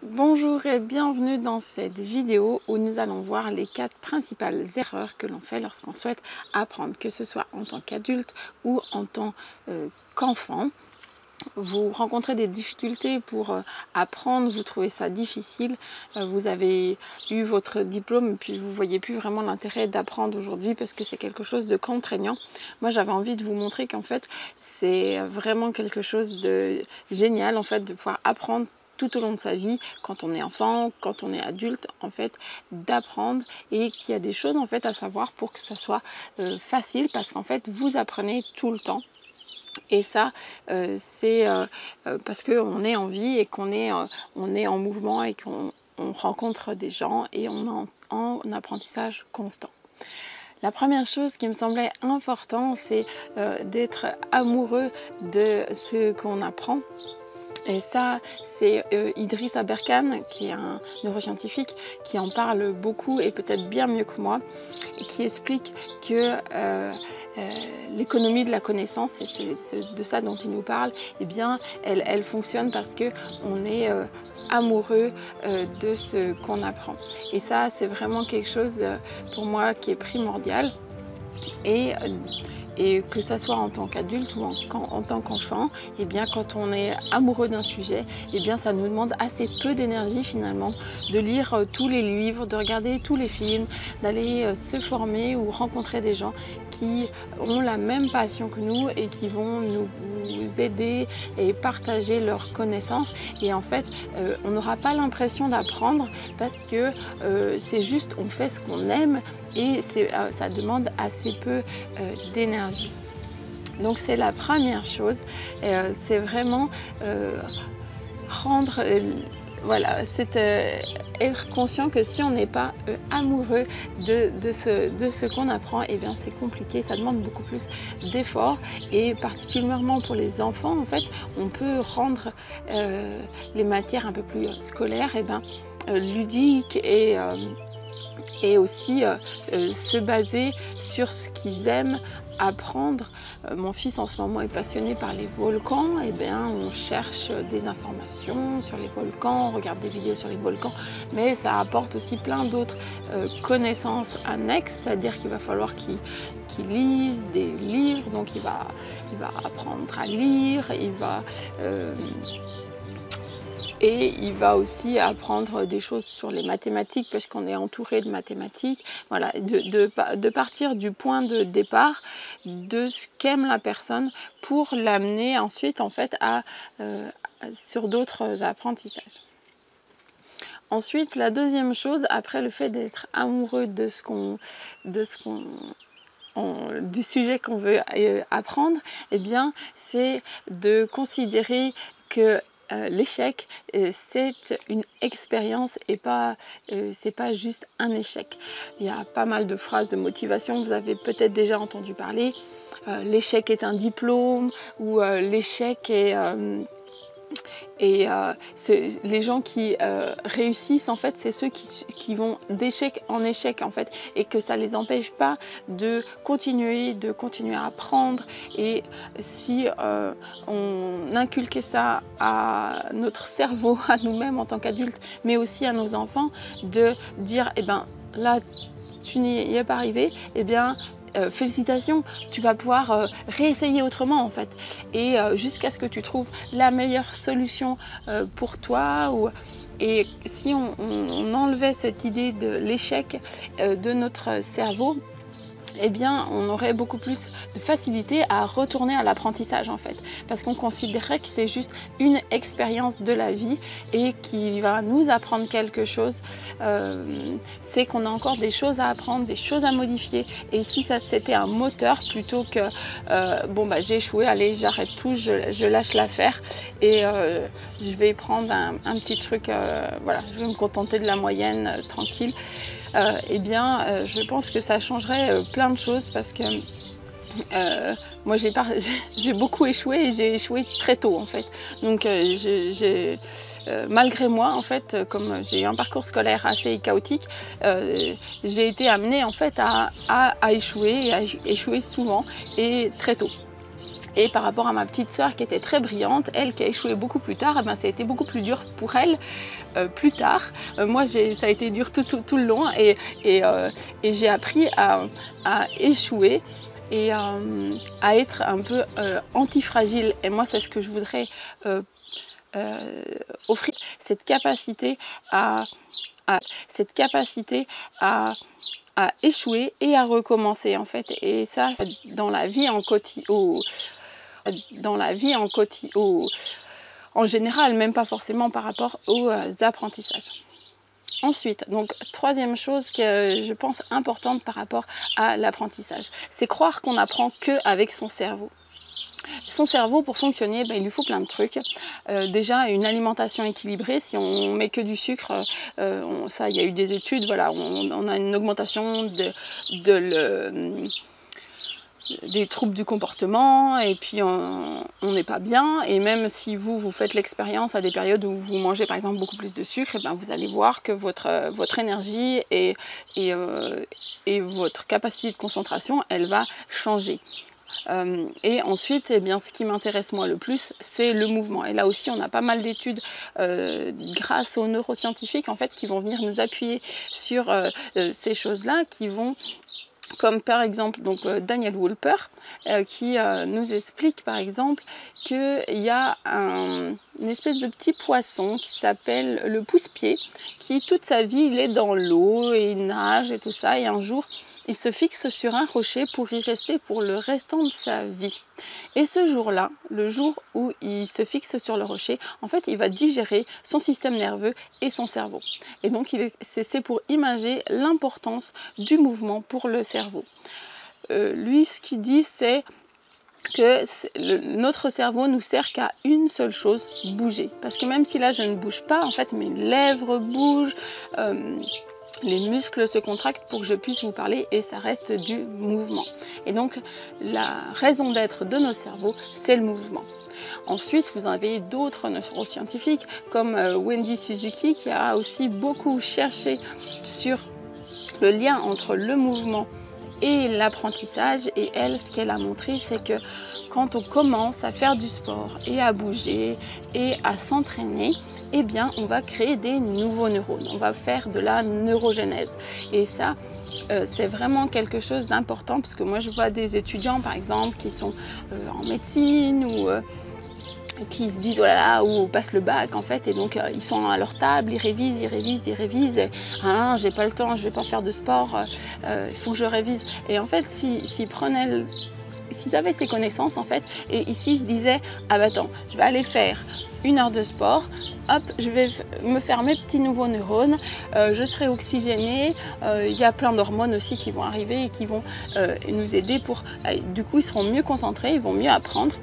Bonjour et bienvenue dans cette vidéo où nous allons voir les 4 principales erreurs que l'on fait lorsqu'on souhaite apprendre, que ce soit en tant qu'adulte ou en tant qu'enfant. Vous rencontrez des difficultés pour apprendre, vous trouvez ça difficile, vous avez eu votre diplôme et puis vous ne voyez plus vraiment l'intérêt d'apprendre aujourd'hui parce que c'est quelque chose de contraignant. Moi j'avais envie de vous montrer qu'en fait c'est vraiment quelque chose de génial en fait de pouvoir apprendre tout au long de sa vie, quand on est enfant, quand on est adulte, en fait, d'apprendre et qu'il y a des choses en fait à savoir pour que ça soit facile parce qu'en fait vous apprenez tout le temps. Et ça, c'est parce qu'on est en vie et qu'on est, on est en mouvement et qu'on rencontre des gens et on est en apprentissage constant. La première chose qui me semblait important, c'est d'être amoureux de ce qu'on apprend. Et ça, c'est Idriss Aberkan, qui est un neuroscientifique, qui en parle beaucoup et peut-être bien mieux que moi, et qui explique que l'économie de la connaissance, et c'est de ça dont il nous parle, eh bien, elle fonctionne parce qu'on est amoureux de ce qu'on apprend. Et ça, c'est vraiment quelque chose pour moi qui est primordial. Et que ça soit en tant qu'adulte ou en tant qu'enfant, eh bien quand on est amoureux d'un sujet, eh bien ça nous demande assez peu d'énergie finalement de lire tous les livres, de regarder tous les films, d'aller se former ou rencontrer des gens qui ont la même passion que nous et qui vont nous aider et partager leurs connaissances. Et en fait, on n'aura pas l'impression d'apprendre parce que c'est juste on fait ce qu'on aime et ça demande assez peu d'énergie. Donc c'est la première chose, c'est vraiment rendre, voilà, c'est être conscient que si on n'est pas amoureux de ce qu'on apprend, et bien c'est compliqué, ça demande beaucoup plus d'efforts et particulièrement pour les enfants en fait, on peut rendre les matières un peu plus scolaires ludiques et aussi se baser sur ce qu'ils aiment apprendre. Mon fils en ce moment est passionné par les volcans, et bien on cherche des informations sur les volcans, on regarde des vidéos sur les volcans, mais ça apporte aussi plein d'autres connaissances annexes, c'est-à-dire qu'il va falloir qu'il lise des livres, donc il va apprendre à lire, et il va aussi apprendre des choses sur les mathématiques parce qu'on est entouré de mathématiques. Voilà, de partir du point de départ de ce qu'aime la personne pour l'amener ensuite en fait sur d'autres apprentissages. Ensuite, la deuxième chose, après le fait d'être amoureux du sujet qu'on veut apprendre, eh bien, c'est de considérer que l'échec, c'est une expérience et c'est pas juste un échec. Il y a pas mal de phrases de motivation, vous avez peut-être déjà entendu parler. L'échec est un diplôme ou l'échec est... les gens qui réussissent en fait c'est ceux qui vont d'échec en échec en fait et que ça les empêche pas de continuer à apprendre. Et si on inculquait ça à notre cerveau, à nous-mêmes en tant qu'adultes mais aussi à nos enfants, de dire eh ben là tu n'y es pas arrivé, eh bien félicitations, tu vas pouvoir réessayer autrement en fait et jusqu'à ce que tu trouves la meilleure solution pour toi. Et si on enlevait cette idée de l'échec de notre cerveau, eh bien on aurait beaucoup plus de facilité à retourner à l'apprentissage en fait, parce qu'on considérerait que c'est juste une expérience de la vie et qui va nous apprendre quelque chose. C'est qu'on a encore des choses à apprendre, des choses à modifier, et si ça c'était un moteur plutôt que bon bah j'ai échoué, allez j'arrête tout, je lâche l'affaire et je vais prendre un petit truc, voilà, je vais me contenter de la moyenne tranquille. Eh bien, je pense que ça changerait plein de choses parce que moi j'ai beaucoup échoué et j'ai échoué très tôt en fait. Donc malgré moi en fait, comme j'ai eu un parcours scolaire assez chaotique, j'ai été amenée en fait à échouer et à échouer souvent et très tôt. Et par rapport à ma petite sœur qui était très brillante, elle qui a échoué beaucoup plus tard, eh ben, ça a été beaucoup plus dur pour elle plus tard. Moi, ça a été dur tout le long et j'ai appris à échouer et à être un peu antifragile. Et moi, c'est ce que je voudrais offrir, cette capacité à à échouer et à recommencer en fait. Et ça, dans la vie en en général, même pas forcément par rapport aux apprentissages. Ensuite, donc troisième chose que je pense importante par rapport à l'apprentissage, c'est croire qu'on apprend que avec son cerveau. Son cerveau, pour fonctionner, il lui faut plein de trucs. Déjà, une alimentation équilibrée. Si on met que du sucre, ça, il y a eu des études, voilà, on a une augmentation des troubles du comportement et puis on n'est pas bien. Et même si vous faites l'expérience à des périodes où vous mangez par exemple beaucoup plus de sucre, et bien vous allez voir que votre énergie et votre capacité de concentration, elle va changer. Et ensuite, eh bien, ce qui m'intéresse moi le plus, c'est le mouvement. Et là aussi, on a pas mal d'études grâce aux neuroscientifiques en fait, qui vont venir nous appuyer sur ces choses-là, qui vont, comme par exemple donc, Daniel Wolper, qui nous explique par exemple qu'il y a une espèce de petit poisson qui s'appelle le pousse-pied, qui toute sa vie il est dans l'eau et il nage et tout ça, et un jour il se fixe sur un rocher pour y rester pour le restant de sa vie. Et ce jour-là, le jour où il se fixe sur le rocher, en fait, il va digérer son système nerveux et son cerveau. Et donc, c'est pour imager l'importance du mouvement pour le cerveau. Lui, ce qu'il dit, c'est que notre cerveau nous sert qu'à une seule chose, bouger. Parce que même si là, je ne bouge pas, en fait, mes lèvres bougent, les muscles se contractent pour que je puisse vous parler et ça reste du mouvement. Et donc, la raison d'être de nos cerveaux, c'est le mouvement. Ensuite, vous avez d'autres neuroscientifiques comme Wendy Suzuki qui a aussi beaucoup cherché sur le lien entre le mouvement et l'apprentissage. Et elle, ce qu'elle a montré, c'est que quand on commence à faire du sport et à bouger et à s'entraîner, eh bien, on va créer des nouveaux neurones. On va faire de la neurogénèse. Et ça, c'est vraiment quelque chose d'important parce que moi, je vois des étudiants, par exemple, qui sont en médecine ou qui se disent oh là là, ou passent le bac en fait, et donc ils sont à leur table, ils révisent, et, ah, j'ai pas le temps, je vais pas faire de sport, il faut que je révise. Et en fait, s'ils avaient ces connaissances en fait, et ici ils se disaient ah bah attends, je vais aller faire 1 heure de sport, hop, je vais me faire mes petits nouveaux neurones, je serai oxygénée, il y a plein d'hormones aussi qui vont arriver et qui vont nous aider pour, du coup ils seront mieux concentrés, ils vont mieux apprendre.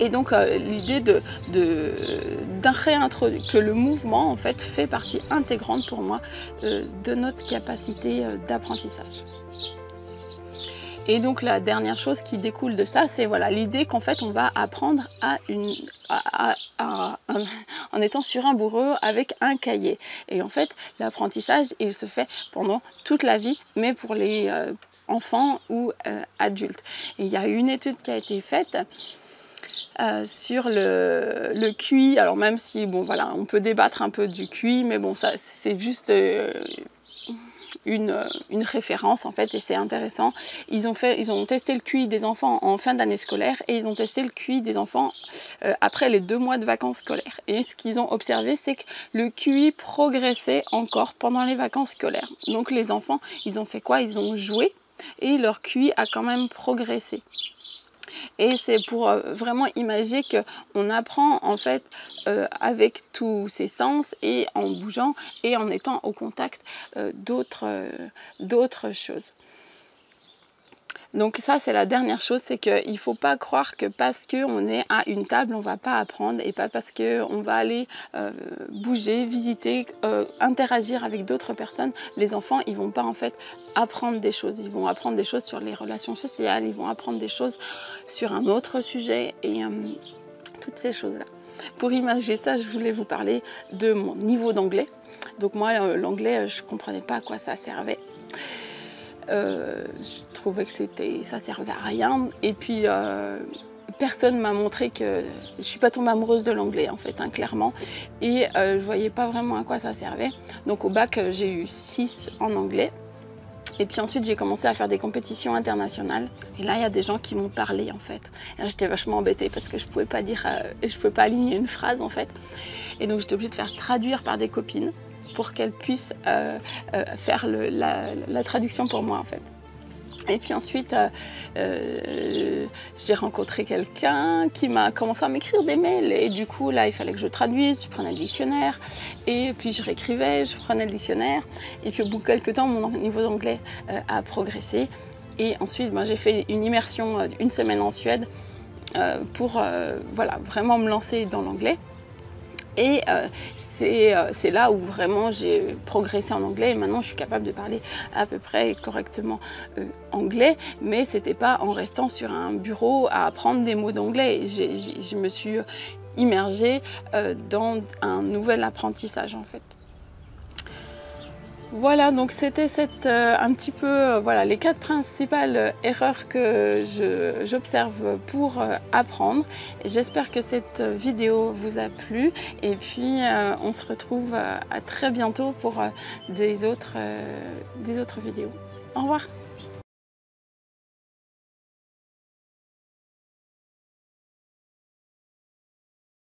Et donc l'idée que le mouvement en fait fait partie intégrante pour moi de notre capacité d'apprentissage. Et donc la dernière chose qui découle de ça, c'est voilà, l'idée qu'en fait on va apprendre en étant sur un bureau avec un cahier. Et en fait l'apprentissage il se fait pendant toute la vie, mais pour les enfants ou adultes. Et il y a une étude qui a été faite sur le QI. Alors même si bon voilà, on peut débattre un peu du QI, mais bon ça c'est juste une référence en fait, et c'est intéressant. Ils ont testé le QI des enfants en fin d'année scolaire et ils ont testé le QI des enfants après les 2 mois de vacances scolaires. Et ce qu'ils ont observé, c'est que le QI progressait encore pendant les vacances scolaires. Donc les enfants, ils ont fait quoi? Ils ont joué et leur QI a quand même progressé. Et c'est pour vraiment imaginer qu'on apprend en fait avec tous ses sens et en bougeant et en étant au contact d'autres choses. Donc ça c'est la dernière chose, c'est qu'il ne faut pas croire que parce qu'on est à une table on ne va pas apprendre, et pas parce qu'on va aller bouger, visiter, interagir avec d'autres personnes. Les enfants ils ne vont pas en fait apprendre des choses, ils vont apprendre des choses sur les relations sociales, ils vont apprendre des choses sur un autre sujet et toutes ces choses là. Pour imaginer ça, je voulais vous parler de mon niveau d'anglais. Donc moi l'anglais je ne comprenais pas à quoi ça servait. Je trouvais que ça servait à rien, et puis personne m'a montré que je ne suis pas tombée amoureuse de l'anglais en fait, hein, clairement. Et je ne voyais pas vraiment à quoi ça servait. Donc au bac, j'ai eu 6 en anglais. Et puis ensuite, j'ai commencé à faire des compétitions internationales. Et là, il y a des gens qui m'ont parlé en fait. J'étais vachement embêtée parce que je pouvais pas dire, je pouvais pas aligner une phrase en fait. Et donc, j'étais obligée de faire traduire par des copines pour qu'elles puissent faire la traduction pour moi en fait. Et puis ensuite, j'ai rencontré quelqu'un qui m'a commencé à m'écrire des mails. Et du coup, là, il fallait que je traduise, je prenais le dictionnaire. Et puis, je réécrivais, je prenais le dictionnaire. Et puis, au bout de quelques temps, mon niveau d'anglais a progressé. Et ensuite, ben, j'ai fait une immersion une semaine en Suède pour voilà, vraiment me lancer dans l'anglais. Et c'est là où vraiment j'ai progressé en anglais et maintenant je suis capable de parler à peu près correctement anglais, mais c'était pas en restant sur un bureau à apprendre des mots d'anglais. Je me suis immergée dans un nouvel apprentissage en fait. Voilà, donc c'était un petit peu voilà, les 4 principales erreurs que j'observe pour apprendre. J'espère que cette vidéo vous a plu et puis on se retrouve à très bientôt pour des autres vidéos. Au revoir!